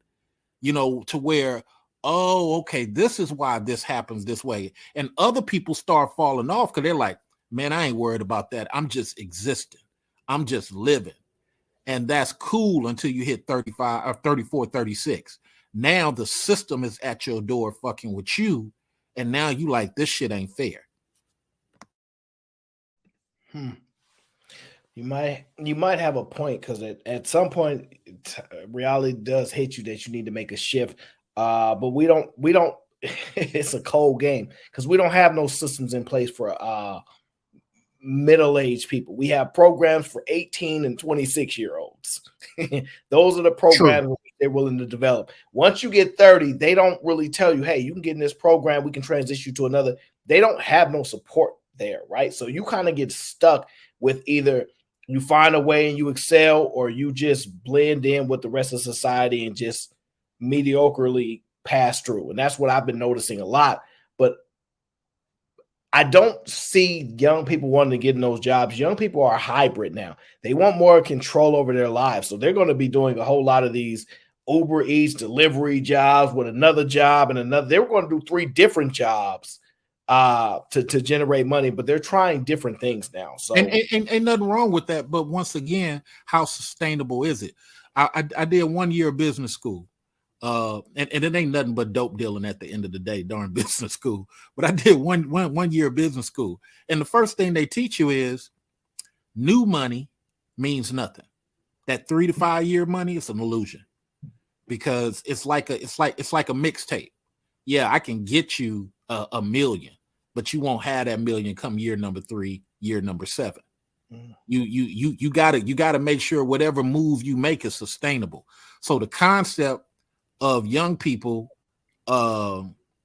to where, oh, okay, this is why this happens this way. And other people start falling off because they're like, man, I ain't worried about that. I'm just existing. I'm just living. And that's cool until you hit 35 or 34, 36. Now the system is at your door fucking with you. And now you like, this shit ain't fair. You might have a point, because at some point reality does hit you that you need to make a shift. But we don't it's a cold game because we don't have no systems in place for middle-aged people. We have programs for 18 and 26-year-olds. Those are the programs they're willing to develop. Once you get 30, they don't really tell you, hey, you can get in this program, we can transition you to another. They don't have no support there, right? So you kind of get stuck with either you find a way and you excel, or you just blend in with the rest of society and just mediocrely pass through. And that's what I've been noticing a lot. But I don't see young people wanting to get in those jobs. Young people are hybrid now. They want more control over their lives. So they're going to be doing a whole lot of these Uber Eats delivery jobs with another job and another. They were going to do 3 different jobs to generate money, but they're trying different things now. So and ain't nothing wrong with that. But once again, how sustainable is it? I did 1 year of business school. And it ain't nothing but dope dealing at the end of the day, darn business school. But I did one year of business school. And the first thing they teach you is new money means nothing. That 3 to 5 year money is an illusion, because it's like a mixtape. Yeah, I can get you a million, but you won't have that million come year number 3, year number 7. You gotta make sure whatever move you make is sustainable. So the concept of young people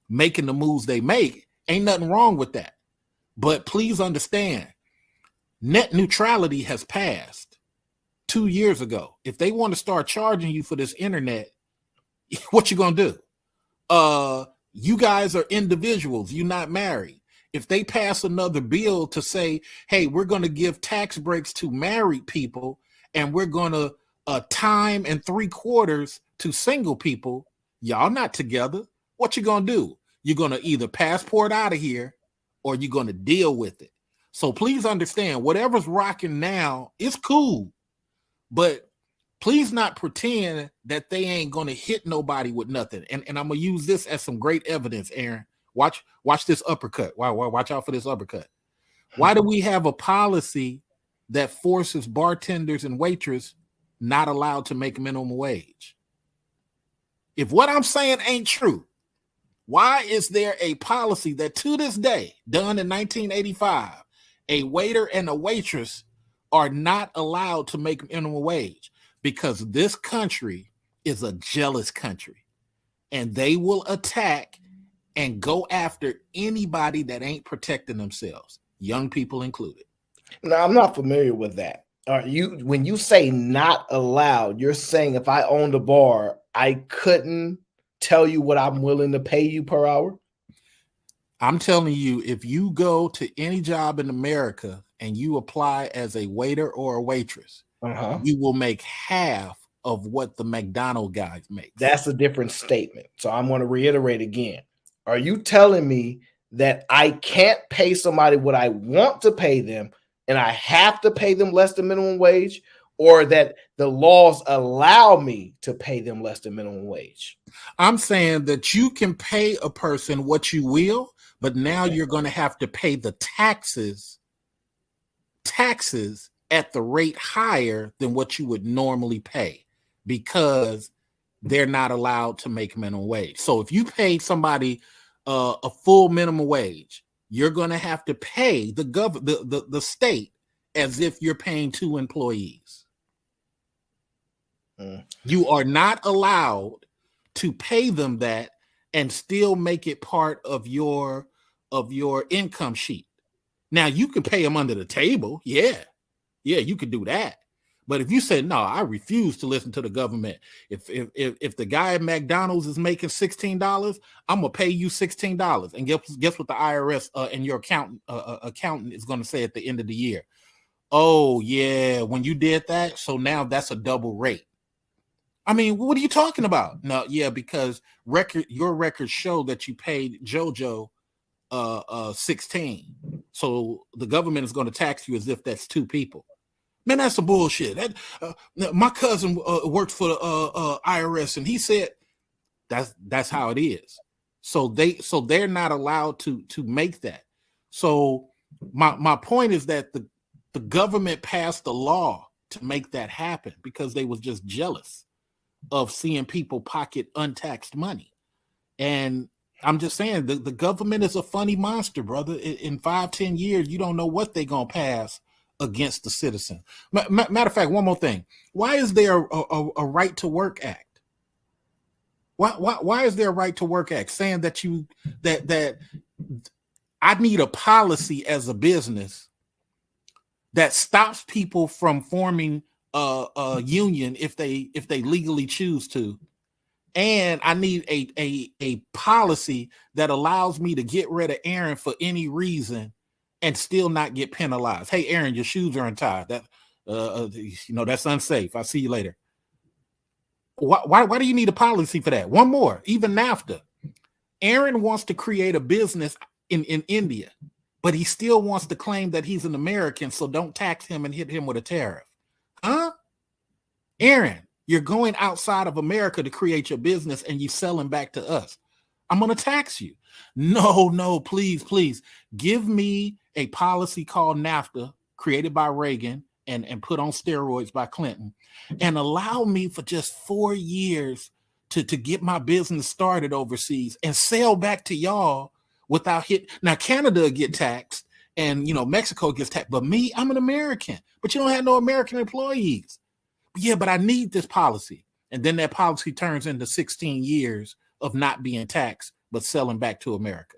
making the moves they make, ain't nothing wrong with that. But please understand, net neutrality has passed 2 years ago. If they want to start charging you for this internet, what you gonna do? You guys are individuals, you're not married. If they pass another bill to say, hey, we're going to give tax breaks to married people and we're going to time and 3/4 to single people, y'all not together. What you going to do? You're going to either passport out of here or you're going to deal with it. So please understand, whatever's rocking now is cool, but please not pretend that they ain't going to hit nobody with nothing. And I'm going to use this as some great evidence, Aaron. Watch this uppercut. Watch out for this uppercut. Why do we have a policy that forces bartenders and waitresses not allowed to make minimum wage? If what I'm saying ain't true, why is there a policy that to this day, done in 1985, a waiter and a waitress are not allowed to make minimum wage? Because this country is a jealous country, and they will attack and go after anybody that ain't protecting themselves, young people included. now I'm not familiar with that. When you say not allowed, you're saying if I owned a bar, I couldn't tell you what I'm willing to pay you per hour? I'm telling you, if you go to any job in America and you apply as a waiter or a waitress, you will make half of what the McDonald's guys make. That's a different statement. So I'm going to reiterate again. Are you telling me that I can't pay somebody what I want to pay them and I have to pay them less than minimum wage, or that the laws allow me to pay them less than minimum wage? I'm saying that you can pay a person what you will, but now you're going to have to pay the taxes at the rate higher than what you would normally pay, because they're not allowed to make minimum wage. So if you pay somebody a full minimum wage, you're going to have to pay the state as if you're paying 2 employees. You are not allowed to pay them that and still make it part of your income sheet. Now you can pay them under the table. Yeah, you could do that. But if you say, no, I refuse to listen to the government. If the guy at McDonald's is making $16, I'm gonna pay you $16. And guess what the IRS and your accountant is gonna say at the end of the year? Oh yeah, when you did that, so now that's a double rate. I mean, what are you talking about? No, yeah, because your records show that you paid JoJo 16. So the government is going to tax you as if that's 2 people. Man, that's some bullshit. My cousin worked for the IRS, and he said that's how it is. So they're not allowed to make that. So my point is that the government passed the law to make that happen because they was just jealous of seeing people pocket untaxed money. And I'm just saying the government is a funny monster, brother. In 5-10 years, you don't know what they're gonna pass against the citizen. Matter of fact, one more thing. Why is there a right to work act? Why is there a right to work act saying that that I need a policy as a business that stops people from forming a union if they legally choose to, and I need a policy that allows me to get rid of Aaron for any reason and still not get penalized. Hey, Aaron, your shoes are untied. That that's unsafe. I'll see you later. Why do you need a policy for that? One more, even NAFTA. Aaron wants to create a business in India, but he still wants to claim that he's an American, so don't tax him and hit him with a tariff. Huh? Aaron, you're going outside of America to create your business and you selling back to us. I'm going to tax you. No, please. Give me a policy called NAFTA, created by Reagan and put on steroids by Clinton, and allow me for just 4 years to get my business started overseas and sell back to y'all without hit. Now, Canada get taxed and, Mexico gets taxed, but me, I'm an American, but you don't have no American employees. Yeah, but I need this policy. And then that policy turns into 16 years of not being taxed, but selling back to America.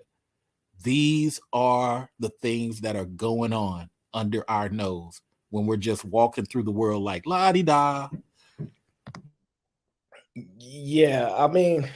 These are the things that are going on under our nose when we're just walking through the world like la-di-da. Yeah, I mean,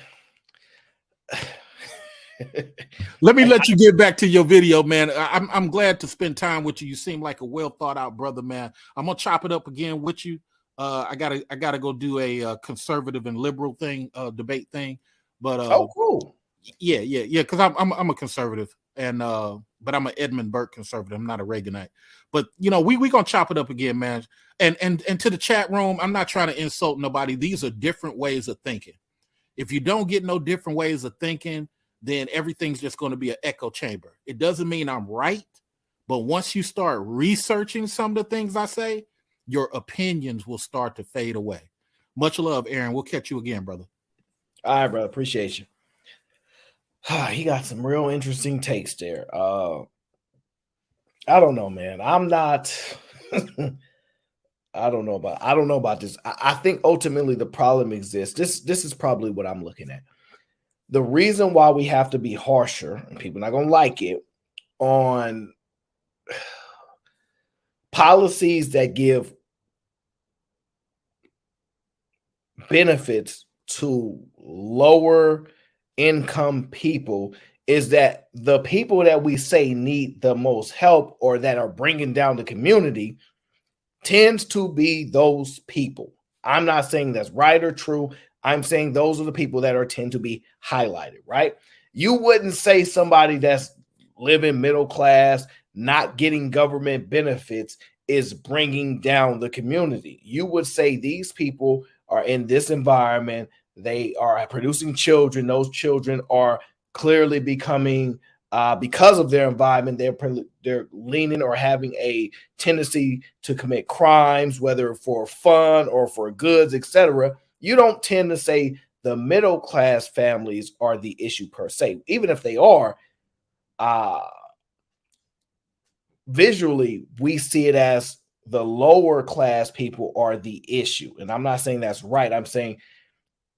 let me let you get back to your video, man. I'm glad to spend time with you. You seem like a well thought out brother, man. I'm gonna chop it up again with you. I gotta go do a conservative and liberal thing, debate thing. But oh, cool. Yeah. Because I'm a conservative, and but I'm an Edmund Burke conservative. I'm not a Reaganite. But we gonna chop it up again, man. And to the chat room, I'm not trying to insult nobody. These are different ways of thinking. If you don't get no different ways of thinking, then everything's just going to be an echo chamber. It doesn't mean I'm right, but once you start researching some of the things I say, your opinions will start to fade away. Much love, Aaron. We'll catch you again, brother. All right, brother. Appreciate you. He got some real interesting takes there. I don't know, man. I'm not. I don't know about this. I think ultimately the problem exists. This is probably what I'm looking at. The reason why we have to be harsher, and people are not going to like it, on policies that give benefits to lower income people is that the people that we say need the most help or that are bringing down the community tends to be those people. I'm not saying that's right or true. I'm saying those are the people that tend to be highlighted, right? You wouldn't say somebody that's living middle class, not getting government benefits is bringing down the community. You would say these people are in this environment. They are producing children. Those children are clearly becoming, because of their environment, they're leaning or having a tendency to commit crimes, whether for fun or for goods, etc. You don't tend to say the middle class families are the issue per se, even if they are. Visually, we see it as the lower class people are the issue. And I'm not saying that's right. I'm saying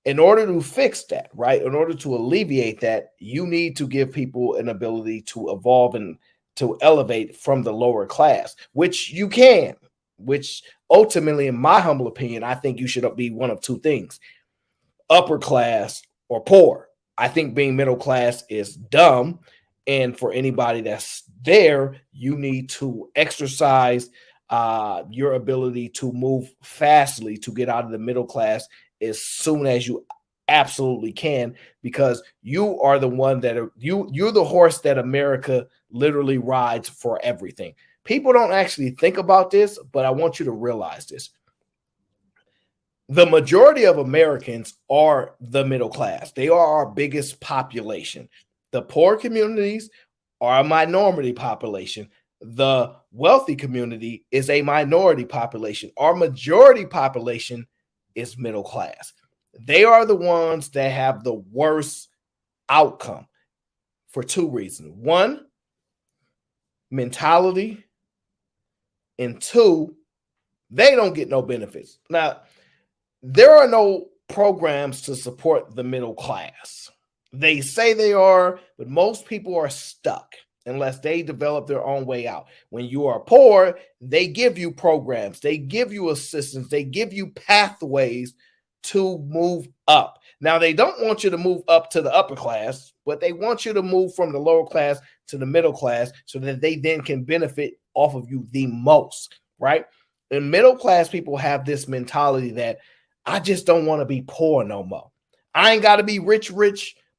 in order to fix that, right, in order to alleviate that, you need to give people an ability to evolve and to elevate from the lower class, which you can, which ultimately, in my humble opinion, I think you should be one of two things: upper class or poor. I think being middle class is dumb. And for anybody that's there, you need to exercise your ability to move fastly to get out of the middle class as soon as you absolutely can, because you are the one you're the horse that America literally rides for everything. People don't actually think about this, but I want you to realize this. The majority of Americans are the middle class. They are our biggest population. The poor communities are a minority population. The wealthy community is a minority population. Our majority population is middle class. They are the ones that have the worst outcome for two reasons. One, mentality, and two, they don't get no benefits. Now, there are no programs to support the middle class. They say they are, but most people are stuck unless they develop their own way out. When you are poor, they give you programs, they give you assistance, they give you pathways to move up. Now, they don't want you to move up to the upper class, but they want you to move from the lower class to the middle class so that they then can benefit off of you the most, right? And middle class people have this mentality that I just don't want to be poor no more. I ain't got to be rich,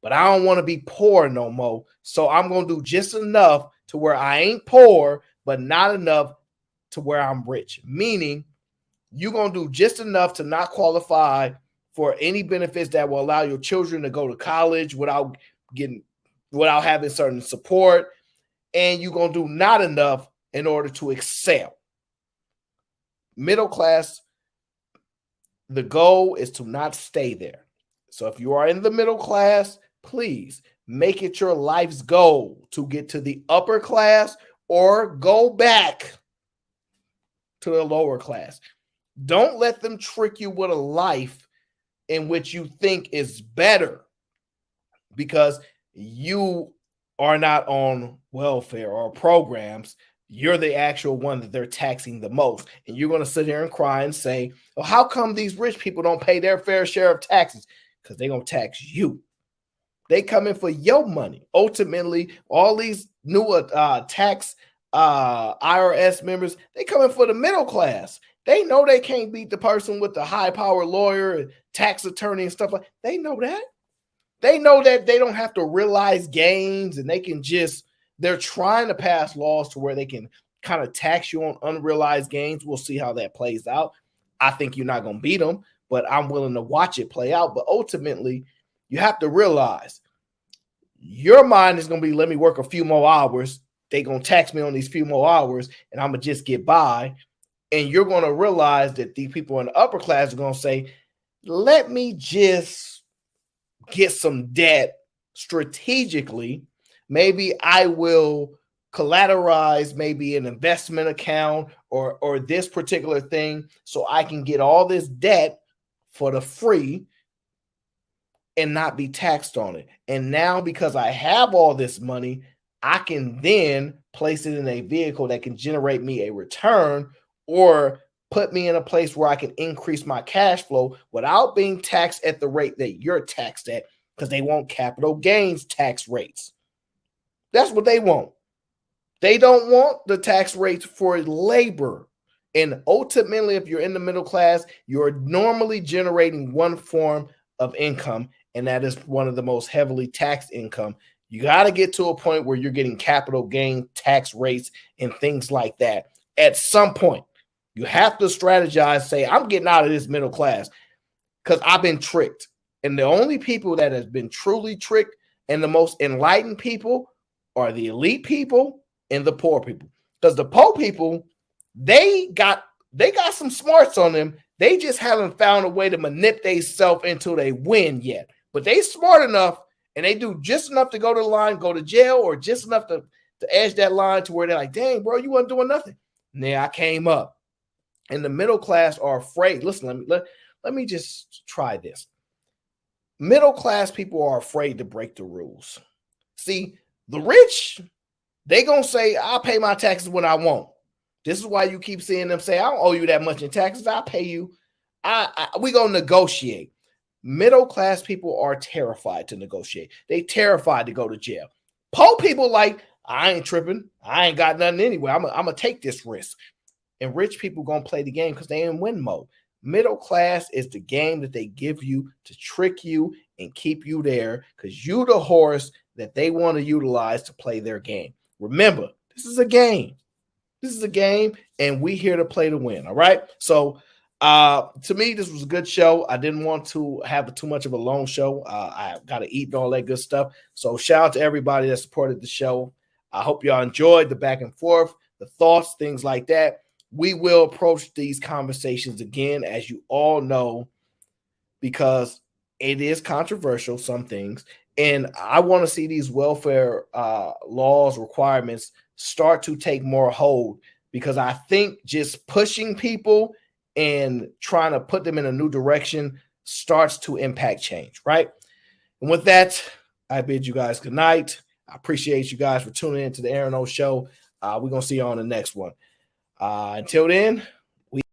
but I don't want to be poor no more. So I'm going to do just enough to where I ain't poor, but not enough to where I'm rich. Meaning you're going to do just enough to not qualify for any benefits that will allow your children to go to college without having certain support. And you're going to do not enough in order to excel. Middle class, the goal is to not stay there. So if you are in the middle class, please make it your life's goal to get to the upper class or go back to the lower class. Don't let them trick you with a life in which you think is better because you are not on welfare or programs. You're the actual one that they're taxing the most. And you're going to sit here and cry and say, well, how come these rich people don't pay their fair share of taxes? Because they're going to tax you. They come in for your money. Ultimately, all these new tax IRS members, they come in for the middle class. They know they can't beat the person with the high-powered lawyer and tax attorney and stuff like that. They know that. They know that they don't have to realize gains and they're trying to pass laws to where they can kind of tax you on unrealized gains. We'll see how that plays out. I think you're not going to beat them, but I'm willing to watch it play out. But ultimately, you have to realize your mind is going to be, let me work a few more hours. They're going to tax me on these few more hours and I'm going to just get by. And you're going to realize that the people in the upper class are going to say, let me just get some debt strategically. Maybe I will collateralize maybe an investment account or this particular thing so I can get all this debt for the free and not be taxed on it. And now because I have all this money, I can then place it in a vehicle that can generate me a return or put me in a place where I can increase my cash flow without being taxed at the rate that you're taxed at, because they want capital gains tax rates. That's what they want. They don't want the tax rates for labor. And ultimately, if you're in the middle class, you're normally generating one form of income, and that is one of the most heavily taxed income. You got to get to a point where you're getting capital gain tax rates and things like that. At some point, you have to strategize, say, I'm getting out of this middle class because I've been tricked. And the only people that has been truly tricked and the most enlightened people are the elite people and the poor people. Because the poor people, they got some smarts on them. They just haven't found a way to manipulate themselves until they win yet. But they smart enough and they do just enough to go to the line, go to jail, or just enough to edge that line to where they're like, dang, bro, you weren't doing nothing. And then I came up. And the middle class are afraid. Listen, let me just try this. Middle class people are afraid to break the rules. See, the rich, they gonna say, I'll pay my taxes when I want. This is why you keep seeing them say, I don't owe you that much in taxes. I'll pay you. We gonna negotiate. Middle class people are terrified to negotiate. They terrified to go to jail. Poor people like, I ain't tripping. I ain't got nothing anyway. I'm gonna take this risk. And rich people gonna play the game because they in win mode. Middle class is the game that they give you to trick you and keep you there because you the horse that they want to utilize to play their game. Remember, this is a game. This is a game, and we here to play to win. All right. So to me, this was a good show. I didn't want to have too much of a long show. I got to eat and all that good stuff. So shout out to everybody that supported the show. I hope y'all enjoyed the back and forth, the thoughts, things like that. We will approach these conversations again, as you all know, because it is controversial, some things. And I want to see these welfare laws, requirements start to take more hold, because I think just pushing people and trying to put them in a new direction starts to impact change, right? And with that, I bid you guys good night. I appreciate you guys for tuning in to the Aaron O Show. We're going to see you on the next one. Until then,